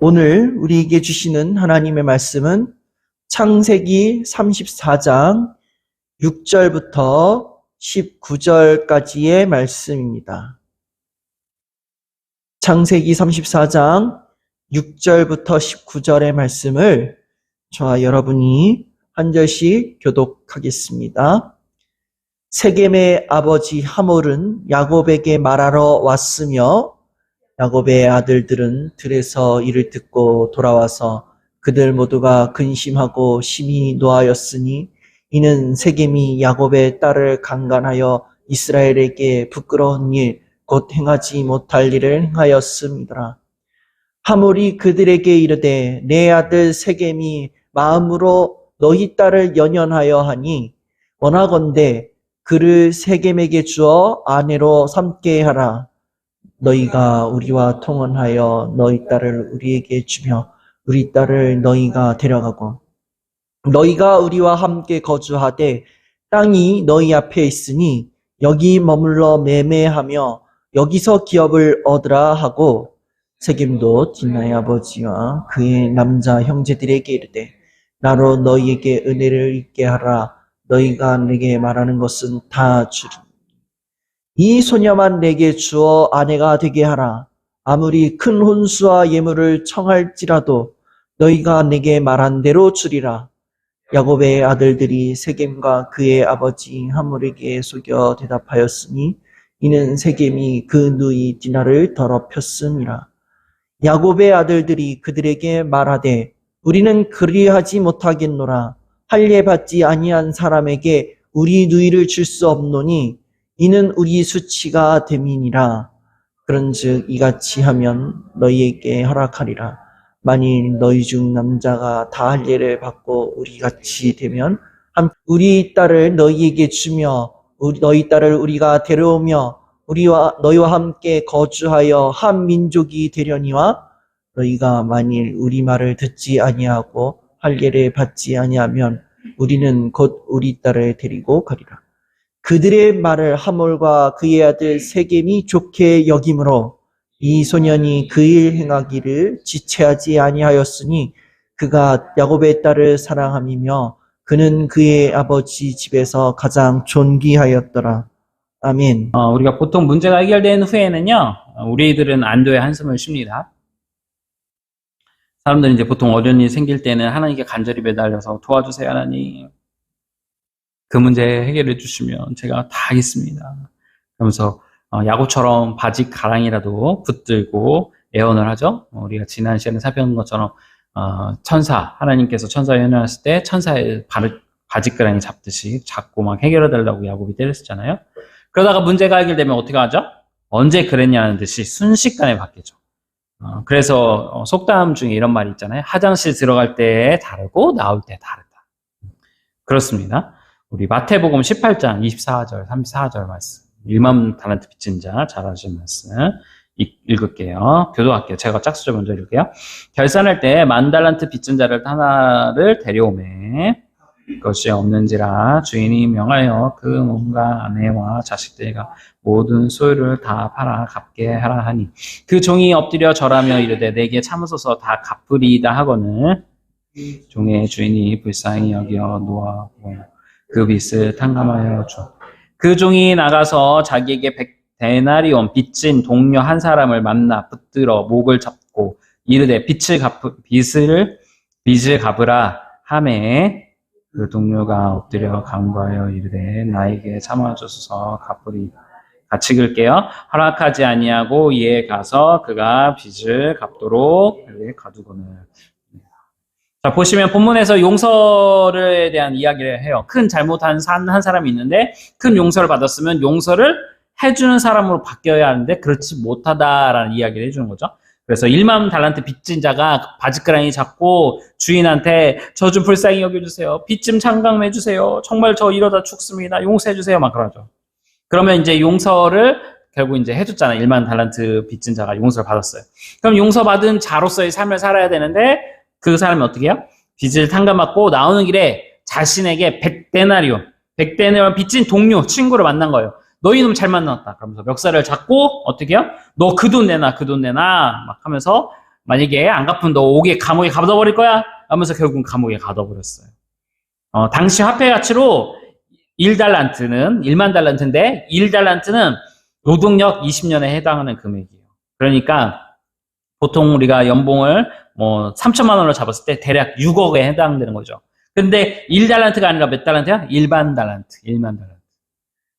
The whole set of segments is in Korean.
오늘 우리에게 주시는 하나님의 말씀은 창세기 34장 6절부터 19절까지의 말씀입니다. 창세기 34장 6절부터 19절의 말씀을 저와 여러분이 한 절씩 교독하겠습니다. 세겜의 아버지 하몰은 야곱에게 말하러 왔으며 야곱의 아들들은 들에서 이를 듣고 돌아와서 그들 모두가 근심하고 심히 노하였으니 이는 세겜이 야곱의 딸을 강간하여 이스라엘에게 부끄러운 일 곧 행하지 못할 일을 행하였음이더라. 하몰이 그들에게 이르되 내 아들 세겜이 마음으로 너희 딸을 연연하여 하니 원하건대 그를 세겜에게 주어 아내로 삼게 하라. 너희가 우리와 통혼하여 너희 딸을 우리에게 주며 우리 딸을 너희가 데려가고 너희가 우리와 함께 거주하되 땅이 너희 앞에 있으니 여기 머물러 매매하며 여기서 기업을 얻으라 하고 세겜도 뒷나의 아버지와 그의 남자 형제들에게 이르되 나로 너희에게 은혜를 있게 하라. 너희가 내게 말하는 것은 다 주리니 이 소녀만 내게 주어 아내가 되게 하라. 아무리 큰 혼수와 예물을 청할지라도 너희가 내게 말한 대로 주리라. 야곱의 아들들이 세겜과 그의 아버지 하몰에게 속여 대답하였으니 이는 세겜이 그 누이 디나를 더럽혔음이라. 야곱의 아들들이 그들에게 말하되 우리는 그리하지 못하겠노라. 할례 받지 아니한 사람에게 우리 누이를 줄 수 없노니 이는 우리 수치가 됨이니라. 그런즉 이같이 하면 너희에게 허락하리라. 만일 너희 중 남자가 다 할례를 받고 우리같이 되면 우리 딸을 너희에게 주며 너희 딸을 우리가 데려오며 너희와 함께 거주하여 한 민족이 되려니와 너희가 만일 우리 말을 듣지 아니하고 할례를 받지 아니하면 우리는 곧 우리 딸을 데리고 가리라. 그들의 말을 하몰과 그의 아들 세겜이 좋게 여김으로 이 소년이 그 일 행하기를 지체하지 아니하였으니 그가 야곱의 딸을 사랑함이며 그는 그의 아버지 집에서 가장 존귀하였더라. 아멘. 우리가 보통 문제가 해결된 후에는요, 우리들은 안도의 한숨을 쉽니다. 사람들은 이제 보통 어려운 일이 생길 때는 하나님께 간절히 매달려서 도와주세요, 하나님. 그 문제 해결해 주시면 제가 다 하겠습니다. 그러면서 야곱처럼 바지 가랑이라도 붙들고 애원을 하죠. 우리가 지난 시간에 살펴본 것처럼 하나님께서 천사 연애했을 때 천사의 바지가랑이 잡듯이 잡고 막 해결해달라고 야곱이 때렸었잖아요. 그러다가 문제가 해결되면 어떻게 하죠? 언제 그랬냐는 듯이 순식간에 바뀌죠. 그래서 속담 중에 이런 말이 있잖아요. 화장실 들어갈 때 다르고 나올 때 다르다. 그렇습니다. 우리 마태복음 18장 24절, 34절 말씀. 1만 달란트 빚진 자, 잘 아시는 말씀 읽을게요. 교도할게요. 제가 짝수절 먼저 읽을게요. 결산할 때 10,000달란트 빚진 자를 하나를 데려오매 것이 없는지라 주인이 명하여 그 몸과 아내와 자식들과 모든 소유를 다 팔아 갚게 하라 하니 그 종이 엎드려 절하며 이르되 내게 참으소서 다 갚으리이다 하거늘 종의 주인이 불쌍히 여겨 놓아고 그 빚을 탕감하여 줘. 그 종이 나가서 자기에게 100데나리온 빚진 동료 한 사람을 만나 붙들어 목을 잡고 이르되 빚을 갚으라 하매 그 동료가 엎드려 간구하여 이르되 나에게 참아주소서 갚으리. 같이 읽을게요. 허락하지 아니하고 이에 가서 그가 빚을 갚도록 가두고는. 자, 보시면 본문에서 용서에 대한 이야기를 해요. 큰 잘못한 한 사람이 있는데 큰 용서를 받았으면 용서를 해주는 사람으로 바뀌어야 하는데 그렇지 못하다라는 이야기를 해주는 거죠. 그래서 1만 달란트 빚진 자가 바지가랑이 잡고 주인한테 저 좀 불쌍히 여겨주세요. 빚 좀 창감해주세요. 정말 저 이러다 죽습니다. 용서해주세요. 막 그러죠. 그러면 이제 용서를 결국 이제 해줬잖아요. 1만 달란트 빚진 자가 용서를 받았어요. 그럼 용서받은 자로서의 삶을 살아야 되는데 그 사람이 어떻게 해요? 빚을 탕감받고 나오는 길에 자신에게 100데나리온 빚진 동료, 친구를 만난 거예요. 너 이놈 잘 만났다. 그러면서 멱살을 잡고 어떻게 해요? 너 그 돈 내놔, 그 돈 내놔. 막 하면서 만약에 안 갚으면 너 옥에 감옥에 가둬버릴 거야 하면서 결국은 감옥에 가둬버렸어요. 당시 화폐 가치로 1달란트는 1만 달란트인데 1달란트는 노동력 20년에 해당하는 금액이에요. 그러니까 보통 우리가 연봉을 뭐 3천만 원으로 잡았을 때 대략 6억에 해당되는 거죠. 근데 1달란트가 아니라 몇 달란트야? 1만 달란트. 1만 달란트.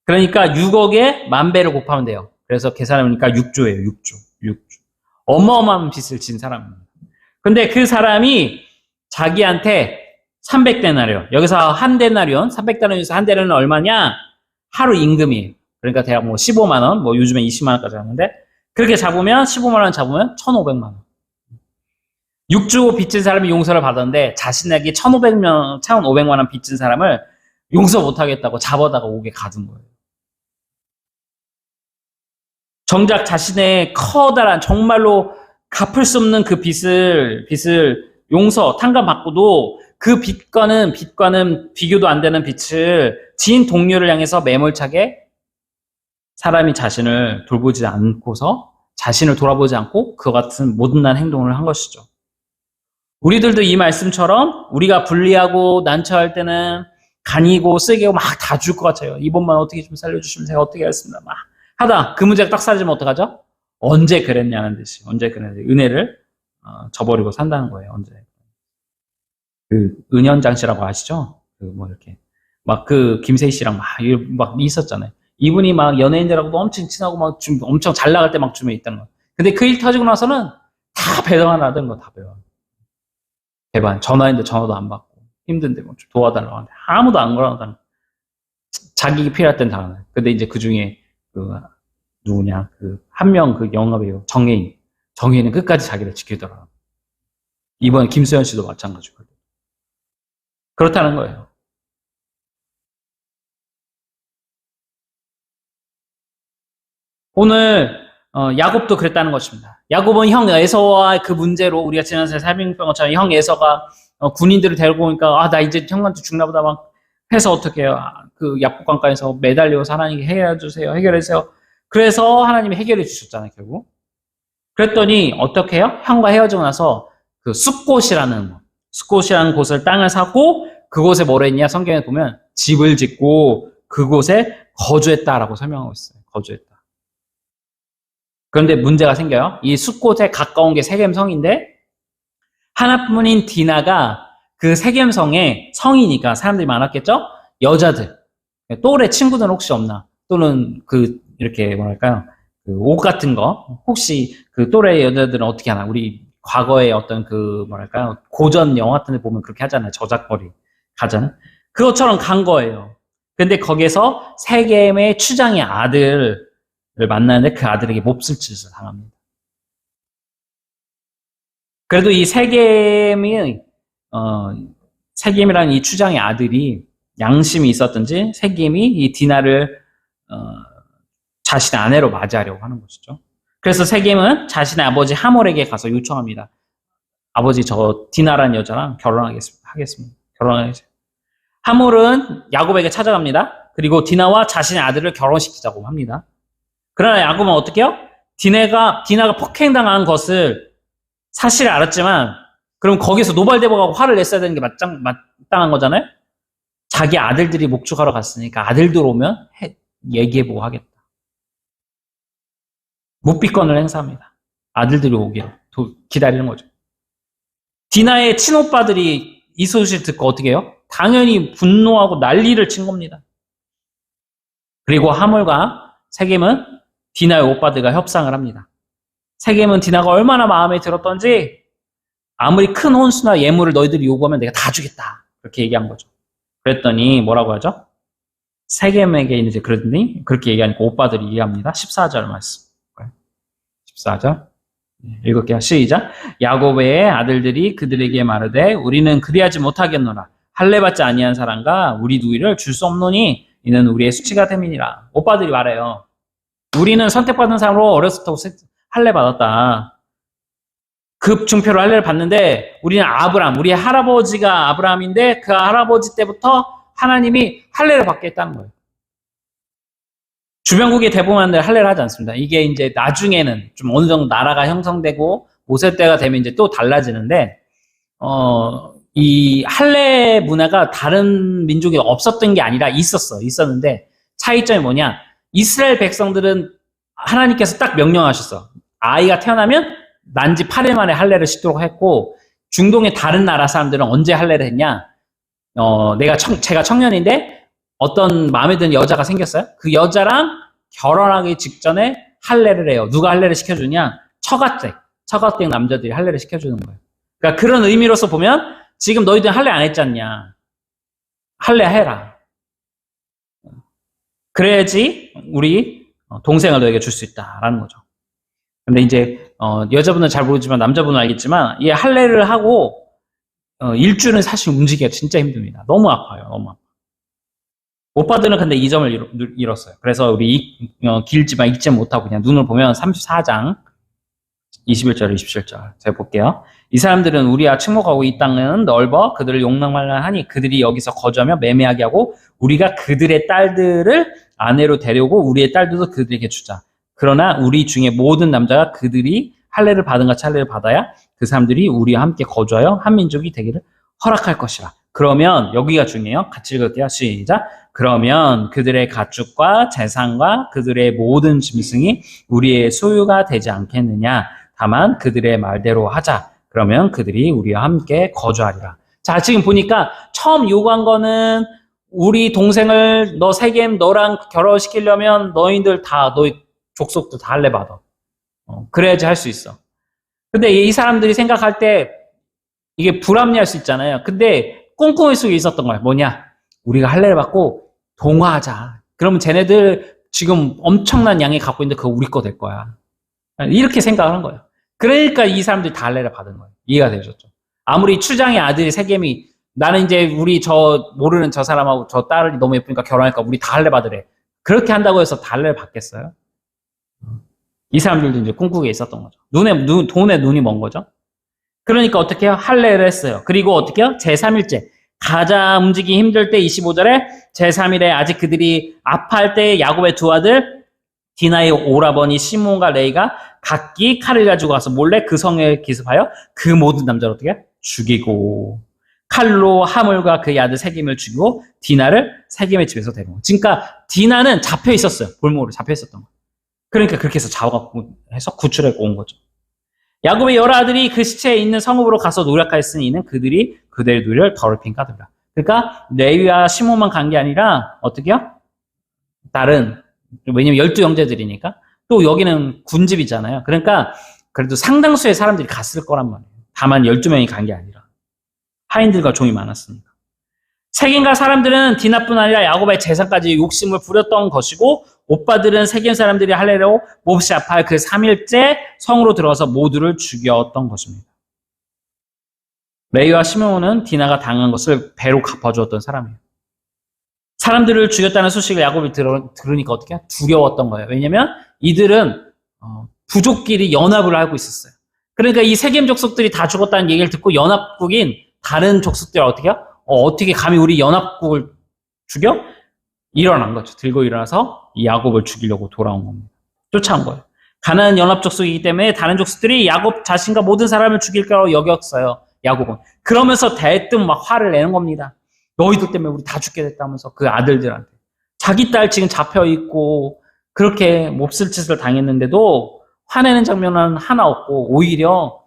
그러니까 6억에 만 배를 곱하면 돼요. 그래서 계산해보니까 6조예요. 6조. 6조. 어마어마한 빚을 진 사람입니다. 근데 그 사람이 자기한테 300데나리온. 여기서 한 데나리온, 300데나리온에서 한 데나리온은 얼마냐? 하루 임금이에요. 그러니까 대략 뭐 15만 원, 뭐 요즘에 20만 원까지 하는데 그렇게 잡으면 15만 원 잡으면 1,500만 원. 6조 빚진 사람이 용서를 받았는데 자신에게 1,500만 원 빚진 사람을 용서 못하겠다고 잡아다가 옥에 가둔 거예요. 정작 자신의 커다란 정말로 갚을 수 없는 그 빚을 용서 탕감받고도 그 빚과는 비교도 안 되는 빚을 지인 동료를 향해서 매몰차게 사람이 자신을 돌보지 않고서 자신을 돌아보지 않고 그와 같은 못난 행동을 한 것이죠. 우리들도 이 말씀처럼 우리가 불리하고 난처할 때는 간이고 쓰게고 막 다 줄 것 같아요. 이번만 어떻게 좀 살려주시면 제가 어떻게 하겠습니다. 막 하다 그 문제가 딱 사라지면 어떡하죠? 언제 그랬냐는 듯이 언제 그랬는지 은혜를 저버리고 산다는 거예요. 언제 그 은연장씨라고 아시죠? 그 뭐 이렇게 막 그 김세희 씨랑 막 있었잖아요. 이분이 막 연예인들하고도 엄청 친하고 막 좀 엄청 잘 나갈 때 막 줌에 있다는 거. 근데 그 일 터지고 나서는 다 배반을 하던 거 다 배반. 전화했는데 전화도 안 받고 힘든데 뭐 좀 도와달라고 하는데 아무도 안 걸어다니고 자기 필요할 땐 다 하는. 근데 이제 그 중에 그 누구냐 그 한 명 그 영화 배우 정혜인은 끝까지 자기를 지키더라. 이번 김수현 씨도 마찬가지고 그렇다는 거예요. 오늘 야곱도 그랬다는 것입니다. 야곱은 형 에서와 그 문제로 우리가 지난주에 살펴본 것처럼 형 에서가 군인들을 데리고 오니까 나 이제 형한테 죽나 보다 막 해서 어떻게 해요? 그 약복강가에서 매달려서 하나님께 해결해 주세요. 그래서 하나님이 해결해 주셨잖아요, 결국. 그랬더니 어떻게 해요? 형과 헤어지고 나서 그 숫곳이라는 곳을 땅을 사고 그곳에 뭐라 했냐? 성경에 보면 집을 짓고 그곳에 거주했다라고 설명하고 있어요. 거주했다. 그런데 문제가 생겨요. 이 숫곳에 가까운 게 세겜성인데 하나뿐인 디나가 그 세겜성에 성이니까 사람들이 많았겠죠? 여자들, 또래 친구들 혹시 없나? 또는 그 이렇게 뭐랄까요? 그 옷 같은 거 혹시 그 또래 여자들은 어떻게 하나? 우리 과거에 어떤 그 뭐랄까요? 고전 영화 같은 데 보면 그렇게 하잖아요. 저작거리 가잖아요. 그것처럼 간 거예요. 근데 거기에서 세겜의 추장의 아들을 만나는데 그 아들에게 몹쓸 짓을 당합니다. 그래도 이 세겜이라는 이 추장의 아들이 양심이 있었던지 세겜이 이 디나를 자신의 아내로 맞이하려고 하는 것이죠. 그래서 세겜은 자신의 아버지 하몰에게 가서 요청합니다. 아버지 저 디나라는 여자랑 결혼하겠습니다. 결혼하겠습니다. 하몰은 야곱에게 찾아갑니다. 그리고 디나와 자신의 아들을 결혼시키자고 합니다. 그러나 야곱은 어떻게 해요? 디나가 폭행당한 것을 사실을 알았지만 그럼 거기서 노발대발하고 화를 냈어야 되는 게 마땅한 거잖아요? 자기 아들들이 목축하러 갔으니까 아들들 오면 얘기해보고 하겠다. 묵비권을 행사합니다. 아들들이 오기로 기다리는 거죠. 디나의 친오빠들이 이 소식을 듣고 어떻게 해요? 당연히 분노하고 난리를 친 겁니다. 그리고 하몰과 세겜은 디나의 오빠들과 협상을 합니다. 세겜은 디나가 얼마나 마음에 들었던지 아무리 큰 혼수나 예물을 너희들이 요구하면 내가 다 주겠다. 그렇게 얘기한 거죠. 그랬더니 뭐라고 하죠? 세겜에게 이제 그렇게 얘기하니까 오빠들이 이해합니다. 14절 말씀. 14절. 읽을게요. 시작. 야곱의 아들들이 그들에게 말하되 우리는 그리하지 못하겠노라. 할례받지 아니한 사람과 우리 누이를 줄 수 없노니 이는 우리의 수치가 됨이니라. 오빠들이 말해요. 우리는 선택받은 사람으로 어렸을 때부터 할례받았다. 급중표로 할례를 받는데 우리는 우리의 할아버지가 아브라함인데 그 할아버지 때부터 하나님이 할례를 받게 했다는 거예요. 주변국의 대부분들 할례를 하지 않습니다. 이게 이제 나중에는 좀 어느 정도 나라가 형성되고 5세 때가 되면 이제 또 달라지는데, 이 할례 문화가 다른 민족에 없었던 게 아니라 있었는데, 차이점이 뭐냐? 이스라엘 백성들은 하나님께서 딱 명령하셨어. 아이가 태어나면 난지 8일 만에 할례를 싣도록 했고, 중동의 다른 나라 사람들은 언제 할례를 했냐? 제가 청년인데 어떤 마음에 드는 여자가 생겼어요. 그 여자랑 결혼하기 직전에 할례를 해요. 누가 할례를 시켜주냐? 처갓댁 남자들이 할례를 시켜주는 거예요. 그러니까 그런 의미로서 보면 지금 너희들 할례 안 했잖냐? 할례 해라. 그래야지 우리 동생을 너에게 줄 수 있다라는 거죠. 근데 이제 여자분은 잘 모르지만 남자분은 알겠지만 이 할례를 하고 일주는 사실 움직이기가 진짜 힘듭니다. 너무 아파요. 너무 아파. 오빠들은 근데 이 점을 잃었어요. 그래서 우리 길지만 읽지 못하고 그냥 눈을 보면 34장 21절 27절 제가 볼게요. 이 사람들은 우리와 침묵하고 이 땅은 넓어 그들을 용납하니 그들이 여기서 거주하며 매매하게 하고 우리가 그들의 딸들을 아내로 데려오고 우리의 딸들도 그들에게 주자. 그러나 우리 중에 모든 남자가 그들이 할례를 받은 같이 할례를 받아야 그 사람들이 우리와 함께 거주하여 한 민족이 되기를 허락할 것이라. 그러면 여기가 중요해요. 같이 읽을게요. 시작. 그러면 그들의 가축과 재산과 그들의 모든 짐승이 우리의 소유가 되지 않겠느냐. 다만 그들의 말대로 하자. 그러면 그들이 우리와 함께 거주하리라. 자, 지금 보니까 처음 요구한 거는 우리 동생을 세겜 너랑 결혼시키려면 너희들 다 너희 족속도 다 할례 받아. 그래야지 할 수 있어. 근데 이 사람들이 생각할 때 이게 불합리할 수 있잖아요. 근데 꿍꿍이 속에 있었던 거야. 뭐냐? 우리가 할례를 받고 동화하자. 그러면 쟤네들 지금 엄청난 양이 갖고 있는데 그거 우리 거 될 거야. 이렇게 생각하는 거예요. 그러니까 이 사람들이 다 할례를 받은 거예요. 이해가 되셨죠? 아무리 추장의 아들이 세겜이 나는 이제 우리 모르는 저 사람하고 저 딸이 너무 예쁘니까 결혼할까 우리 다 할례 받으래. 그렇게 한다고 해서 다 할례를 받겠어요? 이 사람들도 이제 꿈꾸게 있었던 거죠. 돈에 눈이 먼 거죠. 그러니까 어떻게 해요? 할례를 했어요. 그리고 어떻게 해요? 제3일째. 가장 움직이기 힘들 때 25절에 제3일에 아직 그들이 아파할 때 야곱의 두 아들 디나의 오라버니 시몬과 레이가 각기 칼을 가지고 가서 몰래 그 성에 기습하여 그 모든 남자를 어떻게 해요? 죽이고 칼로 하물과 그의 아들 세겜을 죽이고 디나를 세겜의 집에서 데려온 거예요. 그러니까 디나는 잡혀 있었어요. 볼모로 잡혀 있었던 거예요. 그러니까 그렇게 해서 해서 구출해 온 거죠. 야곱의 여러 아들이 그 시체에 있는 성읍으로 가서 노력하였으니 이는 그들이 그들의 누리를 더럽힌 까닭이라. 그러니까 레위와 시몬만 간 게 아니라 어떻게요? 다른 왜냐면 12형제들이니까 또 여기는 군집이잖아요. 그러니까 그래도 상당수의 사람들이 갔을 거란 말이에요. 다만 12명이 간 게 아니라 하인들과 종이 많았으니까. 세겜과 사람들은 디나뿐 아니라 야곱의 재산까지 욕심을 부렸던 것이고 오빠들은 세겜 사람들이 할례를 몹시 아파할 그 3일째 성으로 들어가서 모두를 죽였던 것입니다. 레위와 시므온은 디나가 당한 것을 배로 갚아주었던 사람이에요. 사람들을 죽였다는 소식을 야곱이 들으니까 어떻게 두려웠던 거예요. 왜냐하면 이들은 부족끼리 연합을 하고 있었어요. 그러니까 이 세겜 족속들이 다 죽었다는 얘기를 듣고 연합국인 다른 족속들이 어떻게 해요? 어떻게 감히 우리 연합국을 죽여? 일어난 거죠. 들고 일어나서 이 야곱을 죽이려고 돌아온 겁니다. 쫓아온 거예요. 가나안 연합 족속이기 때문에 다른 족속들이 야곱 자신과 모든 사람을 죽일 거라고 여겼어요. 야곱은. 그러면서 대뜸 막 화를 내는 겁니다. 너희들 때문에 우리 다 죽게 됐다면서 그 아들들한테. 자기 딸 지금 잡혀있고 그렇게 몹쓸 짓을 당했는데도 화내는 장면은 하나 없고 오히려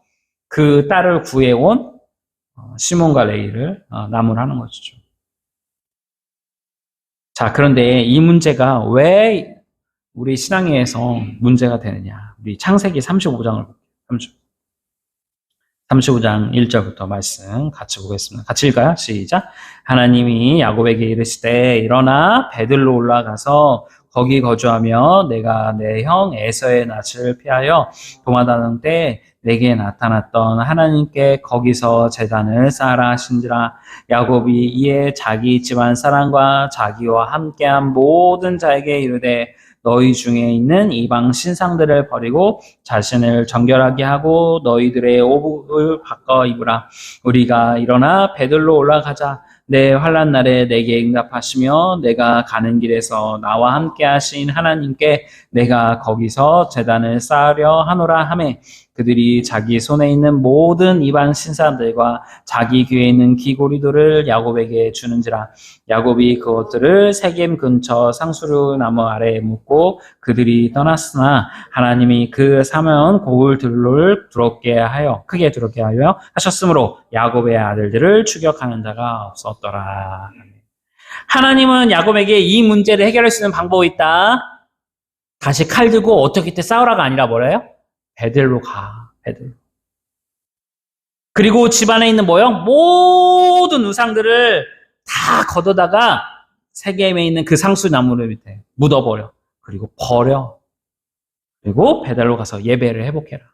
그 딸을 구해온 시몬과 레이를 나무라는 것이죠. 자, 그런데 이 문제가 왜 우리 신앙에서 문제가 되느냐. 우리 창세기 35장을 볼게요. 35장 1절부터 말씀 같이 보겠습니다. 같이 읽어요. 시작. 하나님이 야곱에게 이르시되 일어나 베들로 올라가서 거기 거주하며 내가 내 형 에서의 낯을 피하여 도망하던 때 내게 나타났던 하나님께 거기서 제단을 쌓아라 하신지라. 야곱이 이에 자기 집안 사람과 자기와 함께한 모든 자에게 이르되 너희 중에 있는 이방 신상들을 버리고 자신을 정결하게 하고 너희들의 오복을 바꿔 입으라. 우리가 일어나 베들로 올라가자. 내 환난 날에 내게 응답하시며 내가 가는 길에서 나와 함께 하신 하나님께 내가 거기서 제단을 쌓으려 하노라 하매 그들이 자기 손에 있는 모든 이방 신사들과 자기 귀에 있는 귀고리들을 야곱에게 주는지라. 야곱이 그것들을 세겜 근처 상수르 나무 아래에 묻고 그들이 떠났으나 하나님이 그 사면 고울들을 크게 두렵게 하여 하셨으므로 야곱의 아들들을 추격하는 자가 없었더라. 하나님은 야곱에게 이 문제를 해결할 수 있는 방법이 있다. 다시 칼 들고 어떻게 때 싸우라가 아니라 뭐래요? 베델로 가. 베델로. 그리고 집안에 있는 뭐요? 모든 우상들을 다 걷어다가 세겜에 있는 그 상수나무 밑에 묻어버려. 그리고 버려. 그리고 베델로 가서 예배를 회복해라.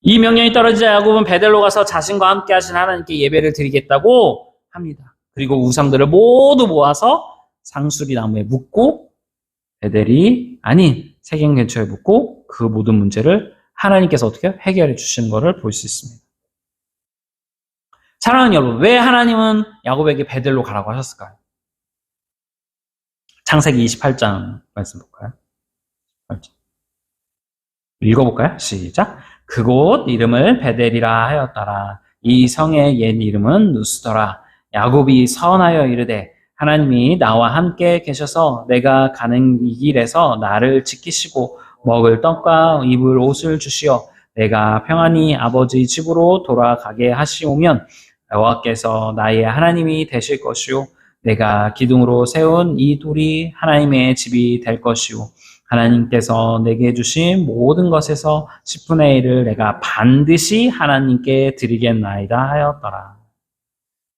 이 명령이 떨어지자 야곱은 베델로 가서 자신과 함께 하신 하나님께 예배를 드리겠다고 합니다. 그리고 우상들을 모두 모아서 상수리 나무에 묻고 베델이 아닌 세겜 근처에 묻고 그 모든 문제를 하나님께서 어떻게 해결해 주시는 것을 볼 수 있습니다. 사랑하는 여러분, 왜 하나님은 야곱에게 베델로 가라고 하셨을까요? 창세기 28장 말씀 볼까요? 28장. 읽어볼까요? 시작. 그곳 이름을 베델이라 하였더라. 이 성의 옛 이름은 누스더라. 야곱이 서원하여 이르되 하나님이 나와 함께 계셔서 내가 가는 이 길에서 나를 지키시고 먹을 떡과 입을 옷을 주시어 내가 평안히 아버지 집으로 돌아가게 하시오면 여호와께서 나의 하나님이 되실 것이요 내가 기둥으로 세운 이 돌이 하나님의 집이 될 것이요 하나님께서 내게 주신 모든 것에서 10분의 1을 내가 반드시 하나님께 드리겠나이다 하였더라.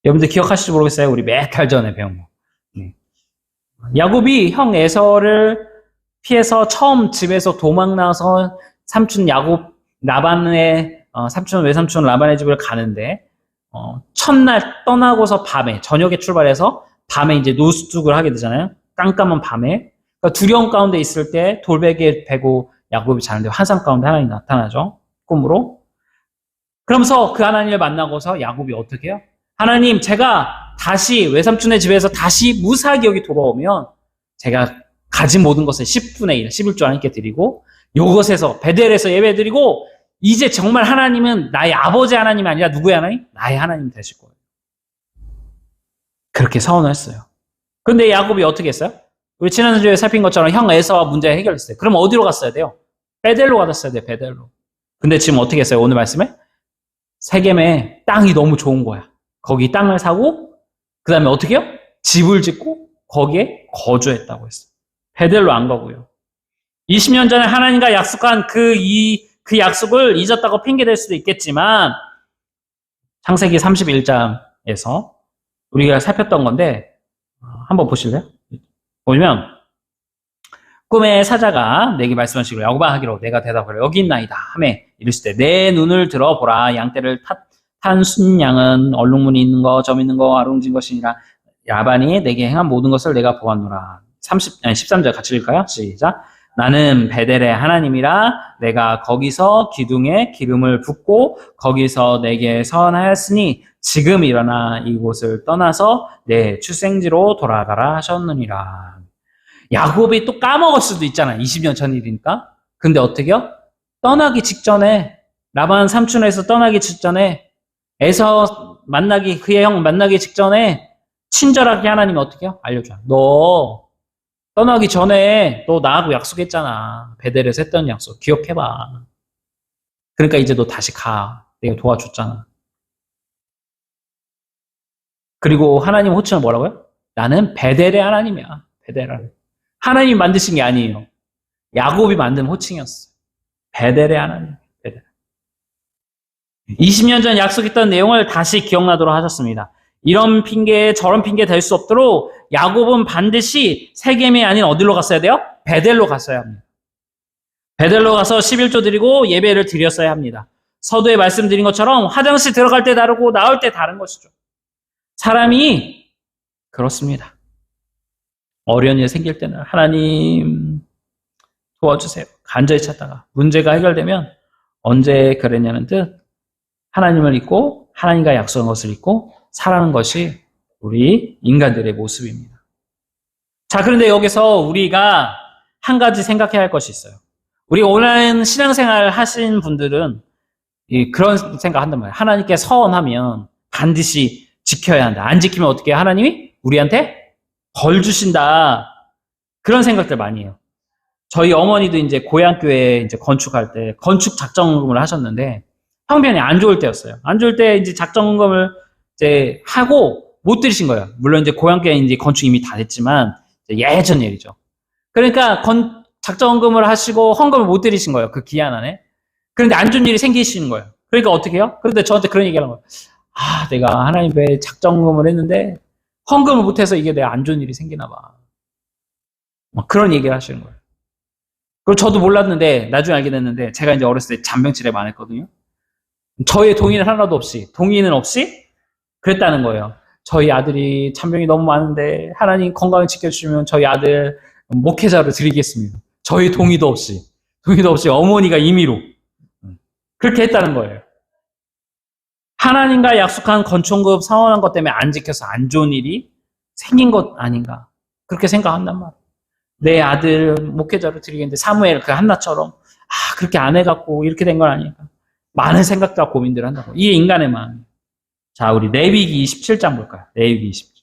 여러분들 기억하실지 모르겠어요. 우리 몇 달 전에 배운 거. 야곱이 형 에서를 피해서 처음 집에서 도망 나와서 삼촌 야곱 라반의 삼촌 외삼촌 라반의 집을 가는데 첫날 떠나고서 밤에 저녁에 출발해서 밤에 이제 노숙을 하게 되잖아요. 깜깜한 밤에 그러니까 두려움 가운데 있을 때 돌베개 베고 야곱이 자는데 환상 가운데 하나님이 나타나죠. 꿈으로. 그러면서 그 하나님을 만나고서 야곱이 어떻게 해요? 하나님, 제가 다시 외삼촌의 집에서 다시 무사하게 여기 돌아오면 제가 가진 모든 것을 10분의 1, 11조 하나님께 드리고 요것에서 베델에서 예배 드리고 이제 정말 하나님은 나의 아버지 하나님이 아니라 누구의 하나님? 나의 하나님이 되실 거예요. 그렇게 서원을 했어요. 근데 야곱이 어떻게 했어요? 우리 지난주에 살핀 것처럼 형 에서와 문제 해결했어요. 그럼 어디로 갔어야 돼요? 베델로 갔어야 돼요. 베델로. 근데 지금 어떻게 했어요? 오늘 말씀에? 세겜에 땅이 너무 좋은 거야. 거기 땅을 사고 그 다음에 어떻게 해요? 집을 짓고 거기에 거주했다고 했어요. 베델로 안 가고요. 20년 전에 하나님과 약속한 그 약속을 잊었다고 핑계댈 수도 있겠지만 창세기 31장에서 우리가 살폈던 건데 한번 보실래요? 보시면 꿈의 사자가 내게 말씀하시기로 야곱아 하기로 내가 대답하여 여기 있나이다 하매 이르시되 내 눈을 들어보라 양떼를 탄 순양은 얼룩무늬 있는 거 점 있는 거 아롱진 것이니라 야반이 내게 행한 모든 것을 내가 보았노라. 13절 같이 읽을까요? 시작. 나는 베델의 하나님이라 내가 거기서 기둥에 기름을 붓고 거기서 내게 선하였으니 지금 일어나 이곳을 떠나서 내 출생지로 돌아가라 하셨느니라. 야곱이 또 까먹을 수도 있잖아요. 20년 전 일이니까. 근데 어떻게요? 떠나기 직전에 라반 삼촌에서 떠나기 직전에 에서 만나기 그의 형 만나기 직전에 친절하게 하나님이 어떻게 해요? 알려줘요. 너 떠나기 전에 너 나하고 약속했잖아. 베델에서 했던 약속 기억해봐. 그러니까 이제 너 다시 가. 내가 도와줬잖아. 그리고 하나님 호칭은 뭐라고요? 나는 베델의 하나님이야. 베델 하나님. 하나님이 만드신 게 아니에요. 야곱이 만든 호칭이었어. 베델의 하나님. 베델. 20년 전 약속했던 내용을 다시 기억나도록 하셨습니다. 이런 핑계 저런 핑계 될 수 없도록 야곱은 반드시 세겜이 아닌 어디로 갔어야 돼요? 베델로 갔어야 합니다. 베델로 가서 11조 드리고 예배를 드렸어야 합니다. 서두에 말씀드린 것처럼 화장실 들어갈 때 다르고 나올 때 다른 것이죠. 사람이 그렇습니다. 어려운 일 생길 때는 하나님 도와주세요. 간절히 찾다가 문제가 해결되면 언제 그랬냐는 듯 하나님을 잊고 하나님과 약속한 것을 잊고 살아가는 것이 우리 인간들의 모습입니다. 자, 그런데 여기서 우리가 한 가지 생각해야 할 것이 있어요. 우리 온라인 신앙생활 하신 분들은 그런 생각 한단 말이에요. 하나님께 서원하면 반드시 지켜야 한다. 안 지키면 어떻게 해요? 하나님이 우리한테 벌 주신다. 그런 생각들 많이 해요. 저희 어머니도 이제 고향교회 이제 건축할 때 건축 작정금을 하셨는데 형편이 안 좋을 때였어요. 안 좋을 때 이제 작정금을 이제 하고 못 들이신 거예요. 물론 이제 고향교회 이제 건축 이미 다 됐지만 예전 일이죠. 그러니까 작정금을 하시고 헌금을 못 드리신 거예요. 그 기한 안에. 그런데 안 좋은 일이 생기시는 거예요. 그러니까 어떻게 해요? 그런데 저한테 그런 얘기를 하는 거예요. 아, 내가 하나님 왜 작정금을 했는데 헌금을 못해서 이게 내가 안 좋은 일이 생기나 봐. 막 그런 얘기를 하시는 거예요. 그리고 저도 몰랐는데 나중에 알게 됐는데 제가 이제 어렸을 때 잔병치레 많았거든요. 저의 동의는 하나도 없이 동의는 없이 그랬다는 거예요. 저희 아들이 잔병이 너무 많은데 하나님 건강을 지켜주시면 저희 아들 목회자로 드리겠습니다. 저희 동의도 없이 어머니가 임의로 그렇게 했다는 거예요. 하나님과 약속한 건축금 서원한 것 때문에 안 지켜서 안 좋은 일이 생긴 것 아닌가 그렇게 생각한단 말이에요. 내 아들 목회자로 드리겠는데 사무엘 그 한나처럼 그렇게 안 해갖고 이렇게 된 건 아닐까. 많은 생각과 고민들을 한다고. 이게 인간의 마음이에요. 자, 우리 레위기 27장 볼까요? 레위기 27장.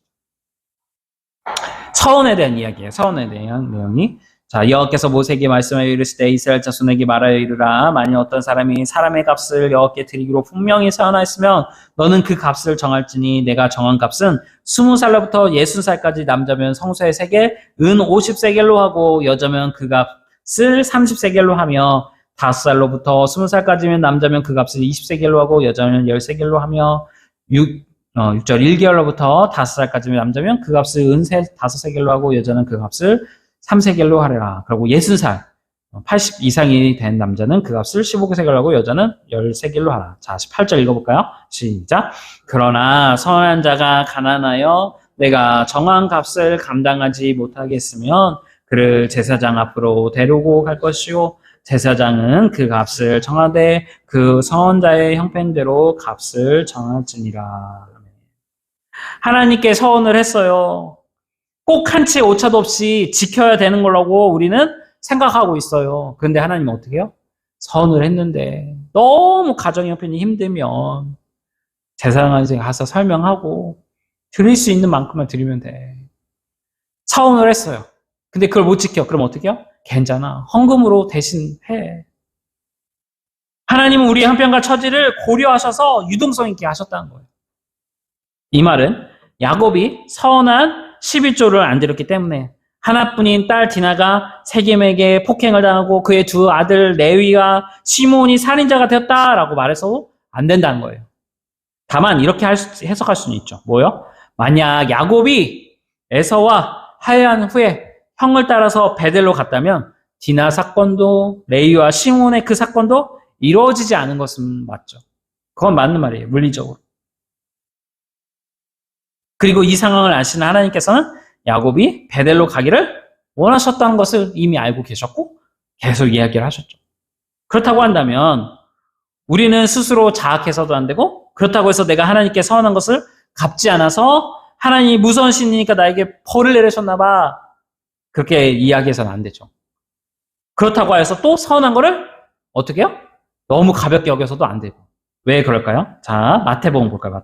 서원에 대한 이야기예요. 서원에 대한 내용이. 자, 여호와께서 모세에게 말씀하여 이르시되 이스라엘 자손에게 말하여 이르라. 만일 어떤 사람이 사람의 값을 여호와께 드리기로 분명히 서원하였으면 너는 그 값을 정할지니 내가 정한 값은 20살로부터 60살까지 남자면 성소의 세겔, 은 50세겔로 하고 여자면 그 값을 30세겔로 하며 5살로부터 20살까지면 남자면 그 값을 20세겔로 하고 여자면 10세겔로 하며 6절 1개월로부터 5살까지면 남자면 그 값을 은 5세겔로 하고 여자는 그 값을 3세겔로 하래라. 그리고 60살 80 이상이 된 남자는 그 값을 15세겔로 하고 여자는 10세겔로 하라. 자, 18절 읽어볼까요? 시작. 그러나 선한 자가 가난하여 내가 정한 값을 감당하지 못하겠으면 그를 제사장 앞으로 데리고 갈 것이요 제사장은 그 값을 정하되 그 선자의 형편대로 값을 정할지니라. 하나님께 서원을 했어요. 꼭 한 채 오차도 없이 지켜야 되는 거라고 우리는 생각하고 있어요. 그런데 하나님은 어떻게 해요? 서원을 했는데 너무 가정 형편이 힘들면 제사장한테 가서 설명하고 드릴 수 있는 만큼만 드리면 돼. 서원을 했어요. 근데 그걸 못 지켜. 그럼 어떻게 해요? 괜찮아. 헌금으로 대신 해. 하나님은 우리의 형편과 처지를 고려하셔서 유동성 있게 하셨다는 거예요. 이 말은 야곱이 서원한 11조를 안 드렸기 때문에 하나뿐인 딸 디나가 세겜에게 폭행을 당하고 그의 두 아들 레위와 시몬이 살인자가 되었다라고 말해서 안 된다는 거예요. 다만 이렇게 해석할 수는 있죠. 뭐요? 만약 야곱이 에서와 화해한 후에 형을 따라서 베델로 갔다면 디나 사건도 레위와 시몬의 그 사건도 이루어지지 않은 것은 맞죠. 그건 맞는 말이에요. 물리적으로. 그리고 이 상황을 아시는 하나님께서는 야곱이 베델로 가기를 원하셨다는 것을 이미 알고 계셨고 계속 이야기를 하셨죠. 그렇다고 한다면 우리는 스스로 자학해서도 안 되고 그렇다고 해서 내가 하나님께 서원한 것을 갚지 않아서 하나님이 무서운 신이니까 나에게 벌을 내리셨나 봐. 그렇게 이야기해서는 안 되죠. 그렇다고 해서 또 서운한 거를 어떻게 해요? 너무 가볍게 여겨서도 안 되고. 왜 그럴까요? 자, 마태복음 볼까요?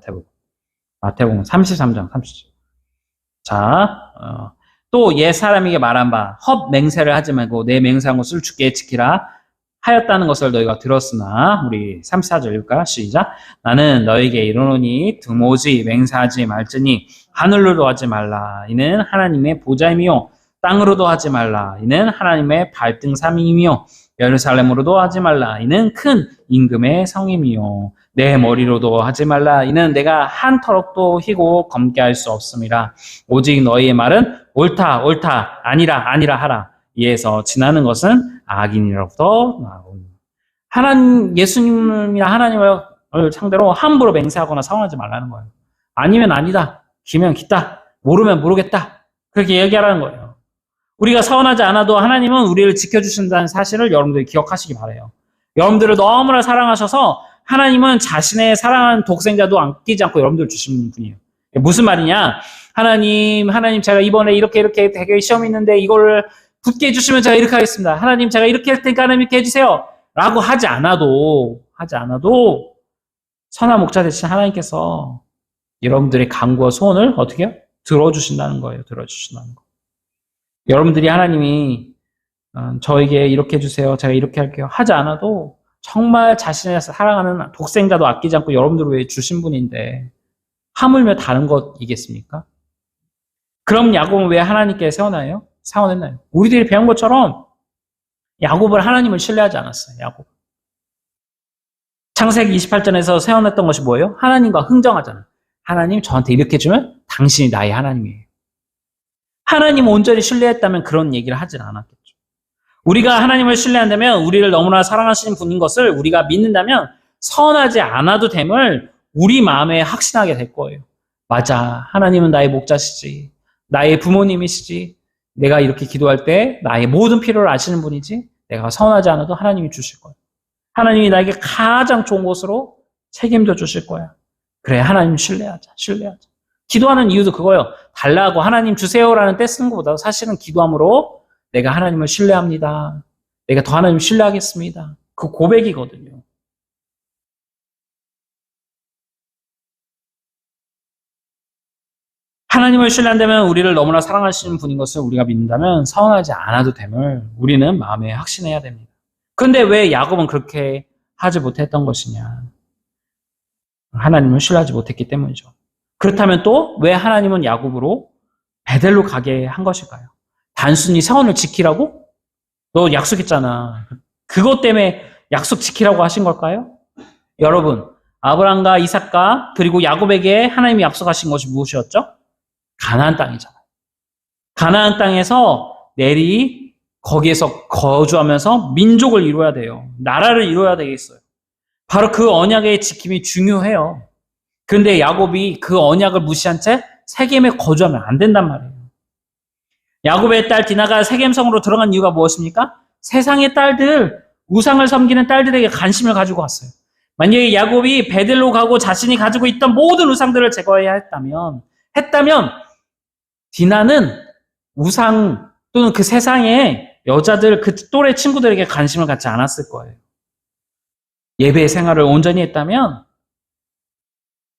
마태복음 33장 30절. 자, 또 옛 사람에게 말한 바 헛맹세를 하지 말고 내 맹세한 것을 주께 지키라 하였다는 것을 너희가 들었으나 우리 34절 읽을까요? 시작. 나는 너에게 이르노니 등오지 맹세하지 말지니 하늘로도 하지 말라. 이는 하나님의 보좌이며 땅으로도 하지 말라. 이는 하나님의 발등삼이며 예루살렘으로도 하지 말라. 이는 큰 임금의 성임이요. 내 머리로도 하지 말라. 이는 내가 한 터럭도 희고 검게 할 수 없음이라. 오직 너희의 말은 옳다 옳다 아니라 아니라 하라. 이에서 지나는 것은 악인이로부터 나오니. 예수님이나 하나님을 상대로 함부로 맹세하거나 서원하지 말라는 거예요. 아니면 아니다. 기면 기다. 모르면 모르겠다. 그렇게 얘기하라는 거예요. 우리가 서원하지 않아도 하나님은 우리를 지켜주신다는 사실을 여러분들이 기억하시기 바라요. 여러분들을 너무나 사랑하셔서 하나님은 자신의 사랑하는 독생자도 아끼지 않고 여러분들 주시는 분이에요. 무슨 말이냐? 하나님 제가 이번에 이렇게 되게 시험이 있는데 이거를 붙게 해주시면 제가 이렇게 하겠습니다. 하나님 제가 이렇게 할 테니까 하나님 이렇게 해주세요. 라고 하지 않아도 선한 목자 대신 하나님께서 여러분들의 간구와 소원을 어떻게 해요? 들어주신다는 거예요. 들어주신다는 거. 여러분들이 하나님이 저에게 이렇게 해주세요. 제가 이렇게 할게요. 하지 않아도 정말 자신의 사랑하는 독생자도 아끼지 않고 여러분들을 위해 주신 분인데 하물며 다른 것이겠습니까? 그럼 야곱은 왜 하나님께 세워나요? 사원했나요? 우리들이 배운 것처럼 야곱은 하나님을 신뢰하지 않았어요. 야곱. 창세기 28장에서 세워냈던 것이 뭐예요? 하나님과 흥정하잖아요. 하나님 저한테 이렇게 주면 당신이 나의 하나님이에요. 하나님 온전히 신뢰했다면 그런 얘기를 하진 않았겠죠. 우리가 하나님을 신뢰한다면 우리를 너무나 사랑하시는 분인 것을 우리가 믿는다면 선하지 않아도 됨을 우리 마음에 확신하게 될 거예요. 맞아. 하나님은 나의 목자시지. 나의 부모님이시지. 내가 이렇게 기도할 때 나의 모든 필요를 아시는 분이지. 내가 선하지 않아도 하나님이 주실 거야. 하나님이 나에게 가장 좋은 곳으로 책임져 주실 거야. 그래, 하나님 신뢰하자. 기도하는 이유도 그거예요. 달라고 하나님 주세요라는 때 쓰는 것보다 사실은 기도함으로 내가 하나님을 신뢰합니다. 내가 더 하나님 신뢰하겠습니다. 그 고백이거든요. 하나님을 신뢰한다면 우리를 너무나 사랑하시는 분인 것을 우리가 믿는다면 서운하지 않아도 됨을 우리는 마음에 확신해야 됩니다. 그런데 왜 야곱은 그렇게 하지 못했던 것이냐? 하나님을 신뢰하지 못했기 때문이죠. 그렇다면 또 왜 하나님은 야곱으로 베델로 가게 한 것일까요? 단순히 서원을 지키라고? 너 약속했잖아. 그것 때문에 약속 지키라고 하신 걸까요? 여러분, 아브라함과 이삭과 그리고 야곱에게 하나님이 약속하신 것이 무엇이었죠? 가나안 땅이잖아요. 가나안 땅에서 내리 거기에서 거주하면서 민족을 이루어야 돼요. 나라를 이루어야 되겠어요. 바로 그 언약의 지킴이 중요해요. 그런데 야곱이 그 언약을 무시한 채 세겜에 거주하면 안 된단 말이에요. 야곱의 딸 디나가 세겜성으로 들어간 이유가 무엇입니까? 세상의 딸들, 우상을 섬기는 딸들에게 관심을 가지고 왔어요. 만약에 야곱이 베델로 가고 자신이 가지고 있던 모든 우상들을 제거해야 했다면 디나는 우상 또는 그 세상의 여자들, 그 또래 친구들에게 관심을 갖지 않았을 거예요. 예배 생활을 온전히 했다면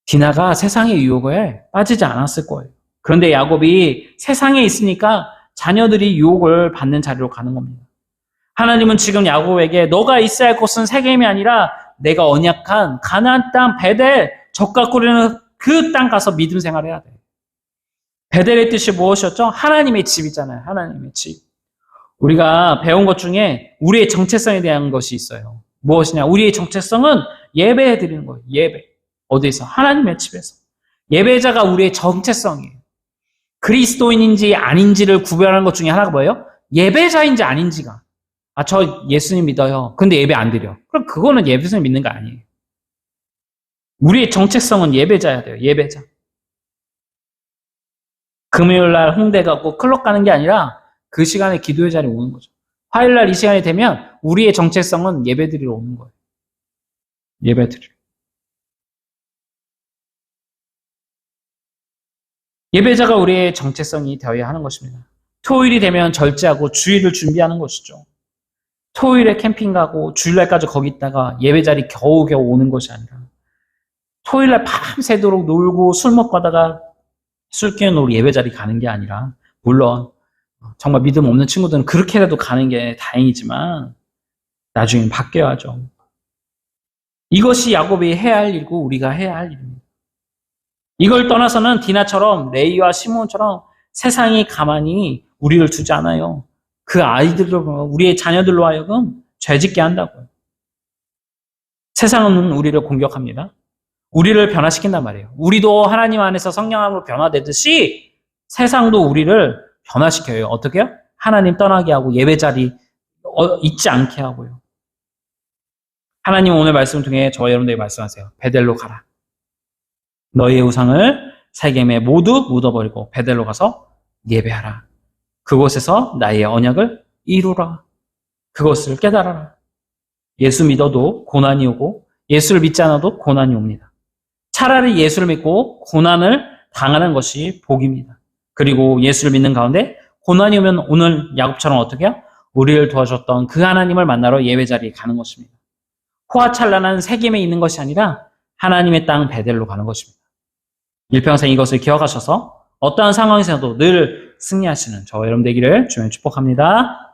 디나가 세상의 유혹에 빠지지 않았을 거예요. 그런데 야곱이 세상에 있으니까 자녀들이 유혹을 받는 자리로 가는 겁니다. 하나님은 지금 야곱에게 너가 있어야 할 곳은 세겜이 아니라 내가 언약한 가나안 땅 베델, 젖과 꿀이는 그 땅 가서 믿음 생활을 해야 돼. 베델의 뜻이 무엇이었죠? 하나님의 집이잖아요. 하나님의 집. 우리가 배운 것 중에 우리의 정체성에 대한 것이 있어요. 무엇이냐? 우리의 정체성은 예배해 드리는 거예요. 예배. 어디서? 하나님의 집에서. 예배자가 우리의 정체성이에요. 그리스도인인지 아닌지를 구별하는 것 중에 하나가 뭐예요? 예배자인지 아닌지가. 저 예수님 믿어요. 근데 예배 안 드려. 그럼 그거는 예수님 믿는 거 아니에요. 우리의 정체성은 예배자야 돼요. 예배자. 금요일 날 홍대 가고 클럽 가는 게 아니라 그 시간에 기도의 자리에 오는 거죠. 화요일 날 이 시간이 되면 우리의 정체성은 예배 드리러 오는 거예요. 예배 드리러. 예배자가 우리의 정체성이 되어야 하는 것입니다. 토요일이 되면 절제하고 주일을 준비하는 것이죠. 토요일에 캠핑 가고 주일날까지 거기 있다가 예배자리 겨우겨우 오는 것이 아니라 토요일날 밤새도록 놀고 술 먹고 하다가 술 깨는 우리 예배자리 가는 게 아니라 물론 정말 믿음 없는 친구들은 그렇게라도 가는 게 다행이지만 나중엔 바뀌어야죠. 이것이 야곱이 해야 할 일이고 우리가 해야 할 일입니다. 이걸 떠나서는 디나처럼 레이와 시몬처럼 세상이 가만히 우리를 두지 않아요. 그 아이들로 우리의 자녀들로 하여금 죄짓게 한다고요. 세상은 우리를 공격합니다. 우리를 변화시킨단 말이에요. 우리도 하나님 안에서 성령으로 변화되듯이 세상도 우리를 변화시켜요. 어떻게 해요? 하나님 떠나게 하고 예배자리 잊지 않게 하고요. 하나님 오늘 말씀 중에 저와 여러분들에게 말씀하세요. 베델로 가라. 너희의 우상을 세겜에 모두 묻어버리고 베델로 가서 예배하라. 그곳에서 나의 언약을 이루라. 그것을 깨달아라. 예수 믿어도 고난이 오고 예수를 믿지 않아도 고난이 옵니다. 차라리 예수를 믿고 고난을 당하는 것이 복입니다. 그리고 예수를 믿는 가운데 고난이 오면 오늘 야곱처럼 어떻게 해요? 우리를 도와줬던 그 하나님을 만나러 예배 자리에 가는 것입니다. 호화찬란한 세겜에 있는 것이 아니라 하나님의 땅 베델로 가는 것입니다. 일평생 이것을 기억하셔서 어떠한 상황에서도 늘 승리하시는 저와 여러분 되기를 주님 축복합니다.